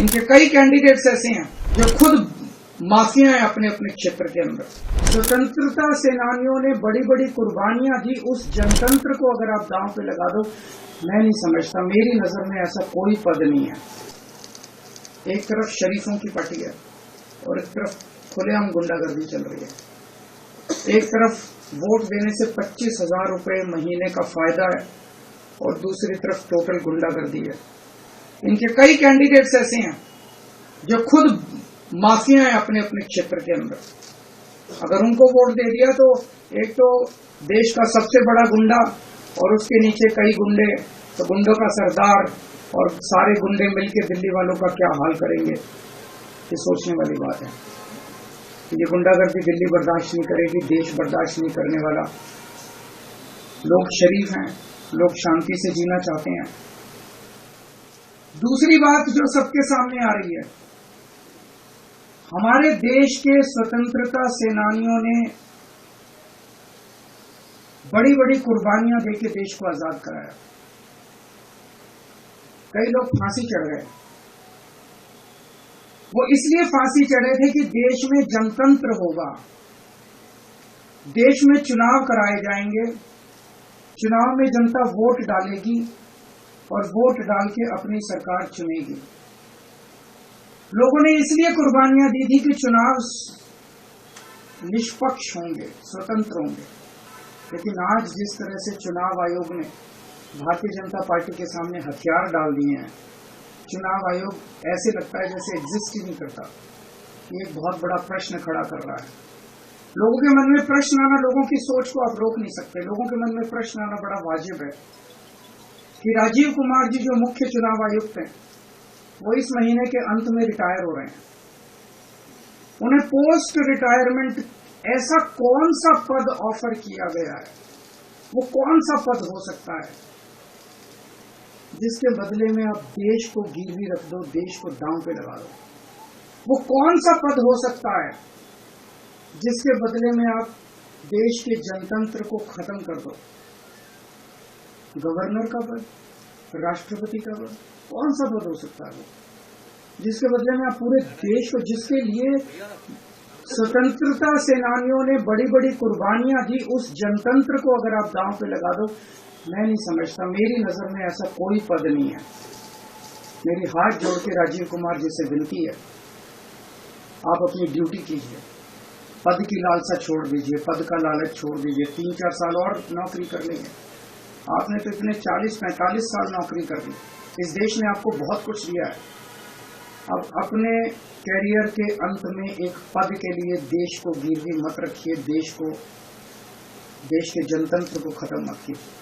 इनके कई कैंडिडेट्स ऐसे हैं जो खुद माफिया हैं अपने अपने क्षेत्र के अंदर। स्वतंत्रता सेनानियों ने बड़ी बड़ी कुर्बानियां दी, उस जनतंत्र को अगर आप दांव पे लगा दो, मैं नहीं समझता, मेरी नजर में ऐसा कोई पद नहीं है। एक तरफ शरीफों की पार्टी है और एक तरफ खुलेआम गुंडागर्दी चल रही है। एक तरफ वोट देने से 25,000 रुपए महीने का फायदा है और दूसरी तरफ टोटल गुंडागर्दी है। इनके कई कैंडिडेट्स ऐसे हैं जो खुद माफिया हैं अपने अपने क्षेत्र के अंदर। अगर उनको वोट दे दिया तो एक तो देश का सबसे बड़ा गुंडा और उसके नीचे कई गुंडे, तो गुंडों का सरदार और सारे गुंडे मिलकर दिल्ली वालों का क्या हाल करेंगे, ये सोचने वाली बात है। ये गुंडागर्दी दिल्ली बर्दाश्त नहीं करेगी, देश बर्दाश्त नहीं करने वाला। लोग शरीफ हैं, लोग शांति से जीना चाहते हैं। दूसरी बात जो सबके सामने आ रही है, हमारे देश के स्वतंत्रता सेनानियों ने बड़ी बड़ी कुर्बानियां देके देश को आजाद कराया। कई लोग फांसी चढ़ गए। वो इसलिए फांसी चढ़े थे कि देश में जनतंत्र होगा, देश में चुनाव कराए जाएंगे, चुनाव में जनता वोट डालेगी और वोट डाल के अपनी सरकार चुनेगी। लोगों ने इसलिए कुर्बानियां दी थी कि चुनाव निष्पक्ष होंगे, स्वतंत्र होंगे। लेकिन आज जिस तरह से चुनाव आयोग ने भारतीय जनता पार्टी के सामने हथियार डाल दिए हैं, चुनाव आयोग ऐसे लगता है जैसे एग्जिस्ट ही नहीं करता। ये एक बहुत बड़ा प्रश्न खड़ा कर रहा है। लोगों के मन में प्रश्न आना, लोगों की सोच को आप रोक नहीं सकते। लोगों के मन में प्रश्न आना बड़ा वाजिब है कि राजीव कुमार जी जो मुख्य चुनाव आयुक्त हैं, वो इस महीने के अंत में रिटायर हो रहे हैं। उन्हें पोस्ट रिटायरमेंट ऐसा कौन सा पद ऑफर किया गया है, वो कौन सा पद हो सकता है जिसके बदले में आप देश को गिरवी रख दो, देश को दांव पे लगा दो? वो कौन सा पद हो सकता है जिसके बदले में आप देश के जनतंत्र को खत्म कर दो? गवर्नर का पद, राष्ट्रपति का पद, कौन सा पद हो सकता है वो जिसके बदले में आप पूरे देश को, जिसके लिए स्वतंत्रता सेनानियों ने बड़ी बड़ी कुर्बानियां दी, उस जनतंत्र को अगर आप दांव पे लगा दो? मैं नहीं समझता, मेरी नजर में ऐसा कोई पद नहीं है। मेरी हाथ जोड़ के राजीव कुमार जी से विनती है, आप अपनी ड्यूटी कीजिए, पद की लालसा छोड़ दीजिए, पद का लालच छोड़ दीजिए। 3-4 साल और नौकरी कर लेंगे। आपने तो इतने 40-45 साल नौकरी कर ली, इस देश ने आपको बहुत कुछ दिया है। अब अपने कैरियर के अंत में एक पद के लिए देश को गिरवी मत रखिए, देश के जनतंत्र को खत्म मत कीजिए।